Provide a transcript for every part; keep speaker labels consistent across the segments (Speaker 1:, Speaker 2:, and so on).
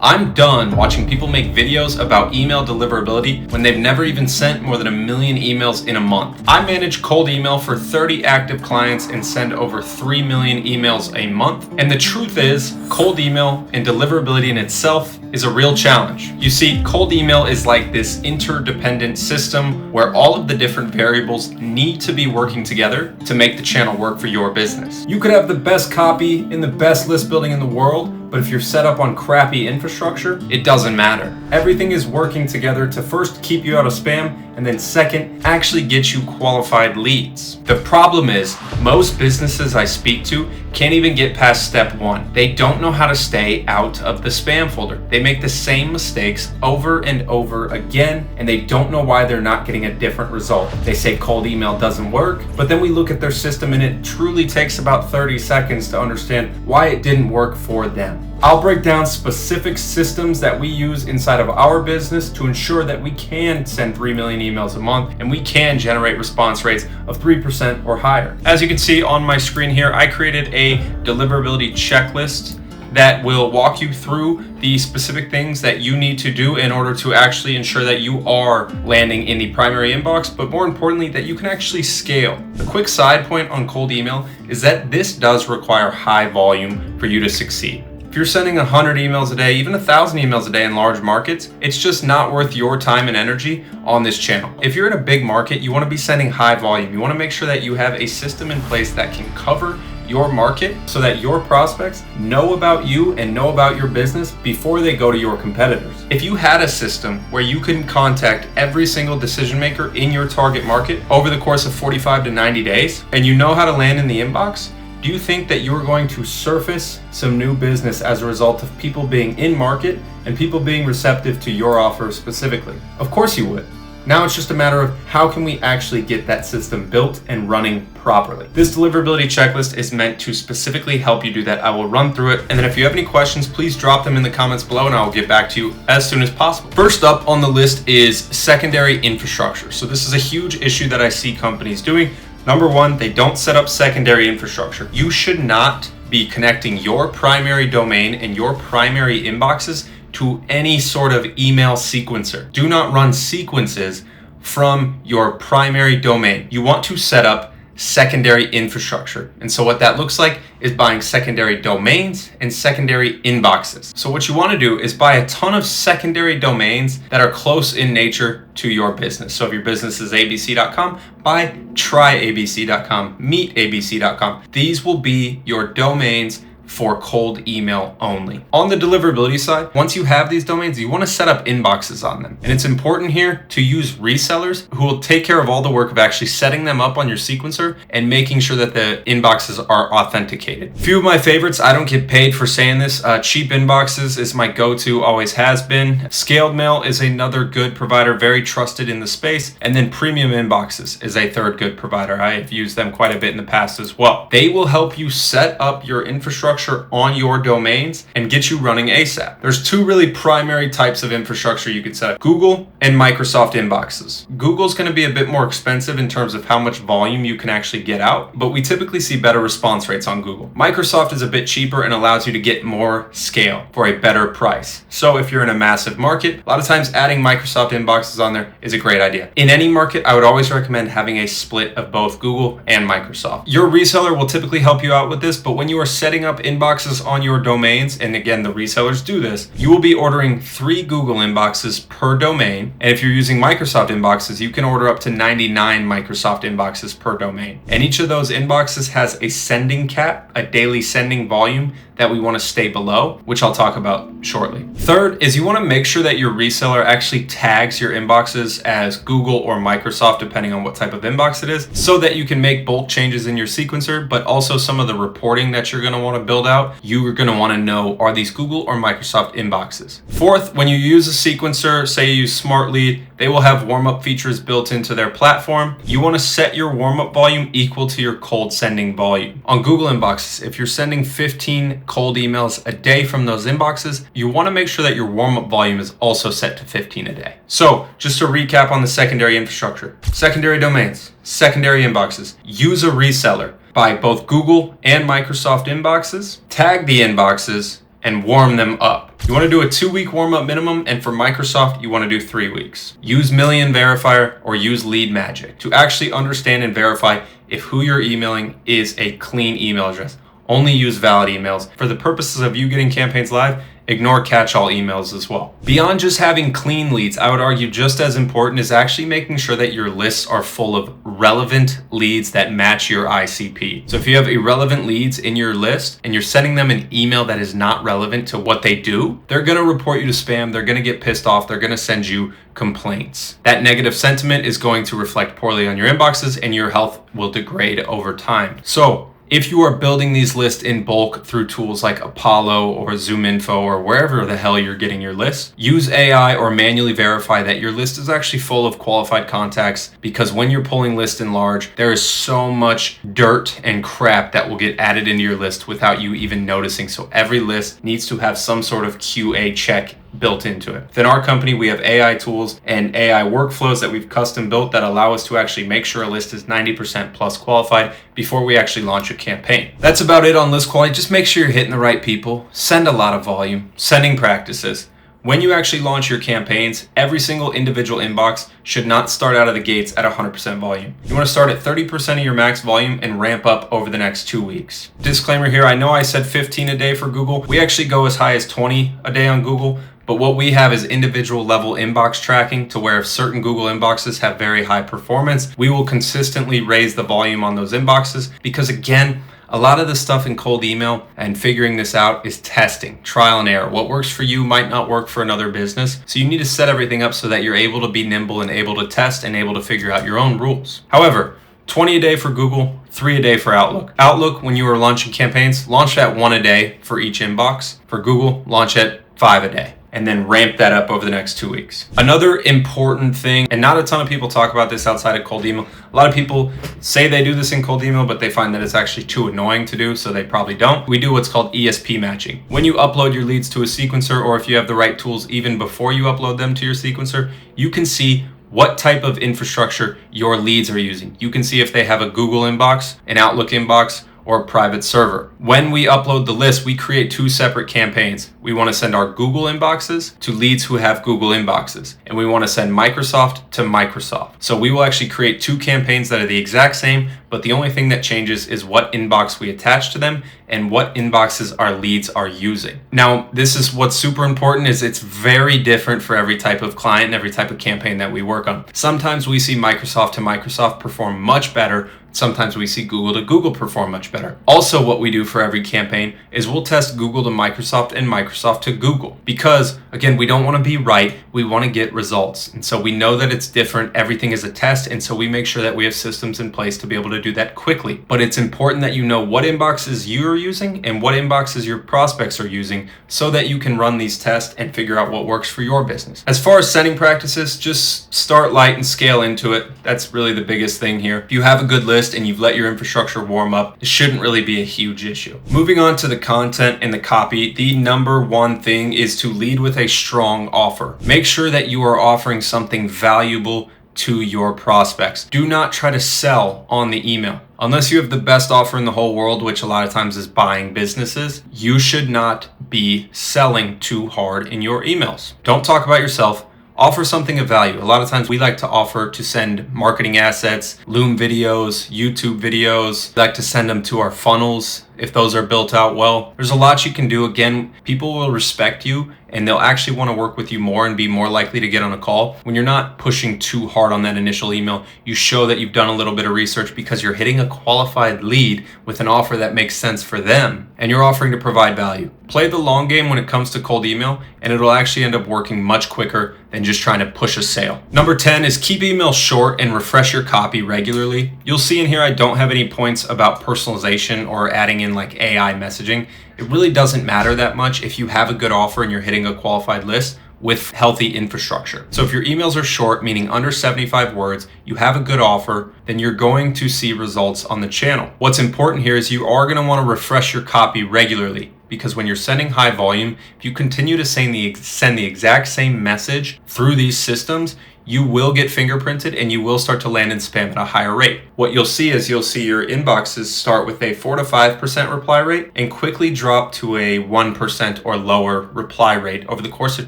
Speaker 1: I'm done watching people make videos about email deliverability when they've never even sent more than 1 million emails in a month. I manage cold email for 30 active clients and send over 3 million emails a month. And the truth is, cold email and deliverability in itself is a real challenge. You see, cold email is like this interdependent system where all of the different variables need to be working together to make the channel work for your business. You could have the best copy in the best list building in the world, but if you're set up on crappy infrastructure, it doesn't matter. Everything is working together to first keep you out of spam, and then second, actually get you qualified leads. The problem is, most businesses I speak to can't even get past step 1. They don't know how to stay out of the spam folder. They make the same mistakes over and over again, and they don't know why they're not getting a different result. They say cold email doesn't work, but then we look at their system and it truly takes about 30 seconds to understand why it didn't work for them. I'll break down specific systems that we use inside of our business to ensure that we can send 3 million emails a month and we can generate response rates of 3% or higher. As you can see on my screen here, I created a deliverability checklist that will walk you through the specific things that you need to do in order to actually ensure that you are landing in the primary inbox, but more importantly, that you can actually scale. The quick side point on cold email is that this does require high volume for you to succeed. If you're sending 100 emails a day, even 1,000 emails a day in large markets, it's just not worth your time and energy on this channel. If you're in a big market, you want to be sending high volume. You want to make sure that you have a system in place that can cover your market so that your prospects know about you and know about your business before they go to your competitors. If you had a system where you can contact every single decision maker in your target market over the course of 45 to 90 days, and you know how to land in the inbox, do you think that you're going to surface some new business as a result of people being in market and people being receptive to your offer specifically? Of course you would. Now it's just a matter of how can we actually get that system built and running properly. This deliverability checklist is meant to specifically help you do that. I will run through it, and then if you have any questions, please drop them in the comments below and I will get back to you as soon as possible. First up on the list is secondary infrastructure. So this is a huge issue that I see companies doing. Number one, they don't set up secondary infrastructure. You should not be connecting your primary domain and your primary inboxes to any sort of email sequencer. Do not run sequences from your primary domain. You want to set up secondary infrastructure. And so what that looks like is buying secondary domains and secondary inboxes. So what you want to do is buy a ton of secondary domains that are close in nature to your business. So if your business is abc.com, buy tryabc.com, meetabc.com. These will be your domains for cold email only. On the deliverability side, once you have these domains, you want to set up inboxes on them. And it's important here to use resellers who will take care of all the work of actually setting them up on your sequencer and making sure that the inboxes are authenticated. Few of my favorites, I don't get paid for saying this. Cheap Inboxes is my go-to, always has been. Scaled Mail is another good provider, very trusted in the space. And then Premium Inboxes is a third good provider. I have used them quite a bit in the past as well. They will help you set up your infrastructure on your domains and get you running ASAP. There's two really primary types of infrastructure you can set up: Google and Microsoft inboxes. Google's going to be a bit more expensive in terms of how much volume you can actually get out, but we typically see better response rates on Google. Microsoft is a bit cheaper and allows you to get more scale for a better price. So if you're in a massive market, a lot of times adding Microsoft inboxes on there is a great idea. In any market, I would always recommend having a split of both Google and Microsoft. Your reseller will typically help you out with this, but when you are setting up inboxes on your domains, and again, the resellers do this, you will be ordering 3 Google inboxes per domain. And if you're using Microsoft inboxes, you can order up to 99 Microsoft inboxes per domain. And each of those inboxes has a sending cap, a daily sending volume that we want to stay below, which I'll talk about shortly. Third is you want to make sure that your reseller actually tags your inboxes as Google or Microsoft, depending on what type of inbox it is, so that you can make bulk changes in your sequencer, but also some of the reporting that you're going to want to build out, you are going to want to know, are these Google or Microsoft inboxes? Fourth, when you use a sequencer, say you use Smart Lead, they will have warm-up features built into their platform. You want to set your warm-up volume equal to your cold sending volume. On Google inboxes, if you're sending 15 cold emails a day from those inboxes, you want to make sure that your warm-up volume is also set to 15 a day. So just to recap on the secondary infrastructure: secondary domains, secondary inboxes, use a reseller, buy both Google and Microsoft inboxes, tag the inboxes, and warm them up. You want to do a 2-week warm-up minimum, and for Microsoft, you want to do 3 weeks. Use Million Verifier or use Lead Magic to actually understand and verify if who you're emailing is a clean email address. Only use valid emails. For the purposes of you getting campaigns live, ignore catch-all emails as well. Beyond just having clean leads, I would argue just as important is actually making sure that your lists are full of relevant leads that match your ICP. So if you have irrelevant leads in your list and you're sending them an email that is not relevant to what they do, they're gonna report you to spam, they're gonna get pissed off, they're gonna send you complaints. That negative sentiment is going to reflect poorly on your inboxes and your health will degrade over time. So if you are building these lists in bulk through tools like Apollo or ZoomInfo or wherever the hell you're getting your list, use AI or manually verify that your list is actually full of qualified contacts, because when you're pulling lists in large, there is so much dirt and crap that will get added into your list without you even noticing. So every list needs to have some sort of QA check built into it. Within our company, we have AI tools and AI workflows that we've custom built that allow us to actually make sure a list is 90% plus qualified before we actually launch a campaign. That's about it on list quality. Just make sure you're hitting the right people, send a lot of volume, sending practices. When you actually launch your campaigns, every single individual inbox should not start out of the gates at 100% volume. You want to start at 30% of your max volume and ramp up over the next 2 weeks. Disclaimer here, I know I said 15 a day for Google. We actually go as high as 20 a day on Google. But what we have is individual level inbox tracking, to where if certain Google inboxes have very high performance, we will consistently raise the volume on those inboxes, because again, a lot of the stuff in cold email and figuring this out is testing, trial and error. What works for you might not work for another business. So you need to set everything up so that you're able to be nimble and able to test and able to figure out your own rules. However, 20 a day for Google, 3 a day for Outlook. Outlook, when you are launching campaigns, launch at 1 a day for each inbox. For Google, launch at 5 a day, and then ramp that up over the next 2 weeks. Another important thing, and not a ton of people talk about this outside of cold email. A lot of people say they do this in cold email, but they find that it's actually too annoying to do, so they probably don't. We do what's called ESP matching. When you upload your leads to a sequencer, or if you have the right tools even before you upload them to your sequencer, you can see what type of infrastructure your leads are using. You can see if they have a Google inbox, an Outlook inbox, or a private server. When we upload the list, we create 2 separate campaigns. We want to send our Google inboxes to leads who have Google inboxes, and we want to send Microsoft to Microsoft. So we will actually create 2 campaigns that are the exact same, but the only thing that changes is what inbox we attach to them and what inboxes our leads are using. Now, this is what's super important, is it's very different for every type of client and every type of campaign that we work on. Sometimes we see Microsoft to Microsoft perform much better. Sometimes we see Google to Google perform much better. Also, what we do for every campaign is we'll test Google to Microsoft and Microsoft to Google, because again, we don't want to be right, we want to get results. And so we know that it's different, everything is a test, and so we make sure that we have systems in place to be able to do that quickly. But it's important that you know what inboxes you're using and what inboxes your prospects are using, so that you can run these tests and figure out what works for your business. As far as sending practices, just start light and scale into it. That's really the biggest thing here. If you have a good list and you've let your infrastructure warm up, it shouldn't really be a huge issue. Moving on to the content and the copy, the number one thing is to lead with a strong offer. Make sure that you are offering something valuable to your prospects. Do not try to sell on the email. Unless you have the best offer in the whole world, which a lot of times is buying businesses, you should not be selling too hard in your emails. Don't talk about yourself. Offer something of value. A lot of times we like to offer to send marketing assets, Loom videos, YouTube videos. We like to send them to our funnels if those are built out well. There's a lot you can do. Again, people will respect you and they'll actually want to work with you more and be more likely to get on a call. When you're not pushing too hard on that initial email, you show that you've done a little bit of research because you're hitting a qualified lead with an offer that makes sense for them and you're offering to provide value. Play the long game when it comes to cold email, and it'll actually end up working much quicker than just trying to push a sale. Number 10 is keep emails short and refresh your copy regularly. You'll see in here I don't have any points about personalization or adding in like AI messaging. It really doesn't matter that much if you have a good offer and you're hitting a qualified list with healthy infrastructure. So if your emails are short, meaning under 75 words, you have a good offer, then you're going to see results on the channel. What's important here is you are going to want to refresh your copy regularly, because when you're sending high volume, if you continue to send the exact same message through these systems, you will get fingerprinted and you will start to land in spam at a higher rate. What you'll see is you'll see your inboxes start with a 4 to 5% reply rate and quickly drop to a 1% or lower reply rate over the course of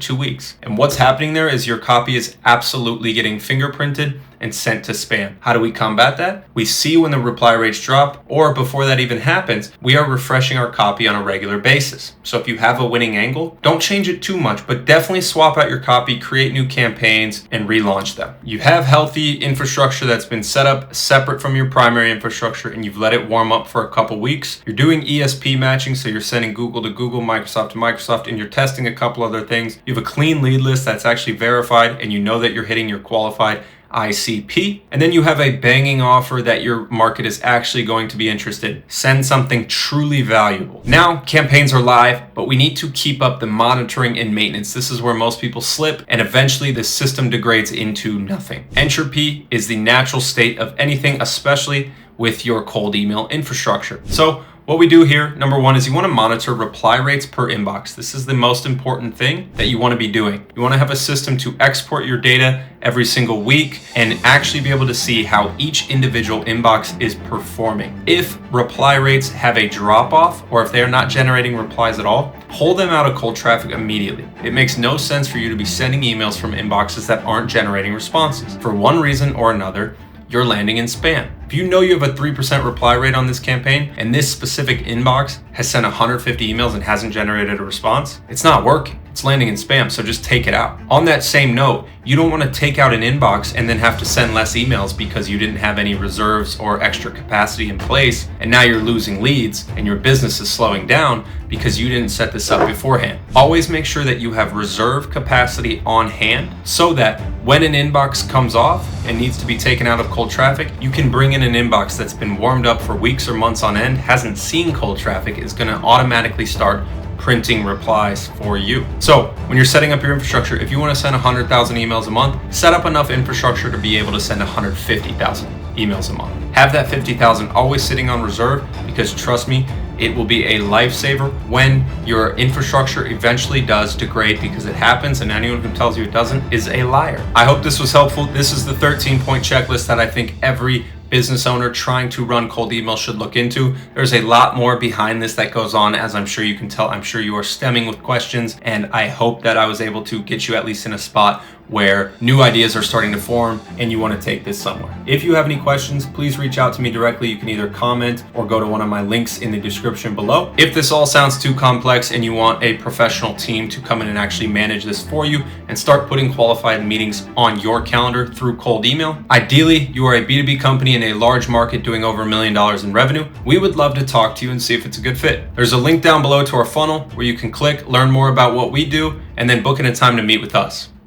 Speaker 1: 2 weeks. And what's happening there is your copy is absolutely getting fingerprinted and sent to spam. How do we combat that? We see when the reply rates drop, or before that even happens, we are refreshing our copy on a regular basis. So if you have a winning angle, don't change it too much, but definitely swap out your copy, create new campaigns, and relaunch them. You have healthy infrastructure that's been set up separate from your primary infrastructure, and you've let it warm up for a couple weeks. You're doing ESP matching, so you're sending Google to Google, Microsoft to Microsoft, and you're testing a couple other things. You have a clean lead list that's actually verified, and you know that you're hitting your qualified ICP, and then you have a banging offer that your market is actually going to be interested in. Send something truly valuable. Now, campaigns are live, but we need to keep up the monitoring and maintenance. This is where most people slip, and eventually the system degrades into nothing. Entropy is the natural state of anything, especially with your cold email infrastructure. So what we do here, number one, is you want to monitor reply rates per inbox. This is the most important thing that you want to be doing. You want to have a system to export your data every single week and actually be able to see how each individual inbox is performing. If reply rates have a drop off, or if they're not generating replies at all, pull them out of cold traffic immediately. It makes no sense for you to be sending emails from inboxes that aren't generating responses. For one reason or another, you're landing in spam. If you know you have a 3% reply rate on this campaign and this specific inbox has sent 150 emails and hasn't generated a response, it's not working. It's landing in spam, so just take it out. On that same note, you don't want to take out an inbox and then have to send less emails because you didn't have any reserves or extra capacity in place, and now you're losing leads and your business is slowing down because you didn't set this up beforehand. Always make sure that you have reserve capacity on hand so that when an inbox comes off and needs to be taken out of cold traffic, you can bring in an inbox that's been warmed up for weeks or months on end, hasn't seen cold traffic, is going to automatically start printing replies for you. So when you're setting up your infrastructure, if you want to send 100,000 emails a month, set up enough infrastructure to be able to send 150,000 emails a month. Have that 50,000 always sitting on reserve, because trust me, it will be a lifesaver when your infrastructure eventually does degrade, because it happens, and anyone who tells you it doesn't is a liar. I hope this was helpful. This is the 13-point checklist that I think every business owner trying to run cold email should look into. There's a lot more behind this that goes on, as I'm sure you can tell. I'm sure you are stemming with questions, and I hope that I was able to get you at least in a spot where new ideas are starting to form and you want to take this somewhere. If you have any questions, please reach out to me directly. You can either comment or go to one of my links in the description below. If this all sounds too complex and you want a professional team to come in and actually manage this for you and start putting qualified meetings on your calendar through cold email, ideally you are a B2B company in a large market doing over $1 million in revenue, we would love to talk to you and see if it's a good fit. There's a link down below to our funnel where you can click, learn more about what we do, and then book in a time to meet with us.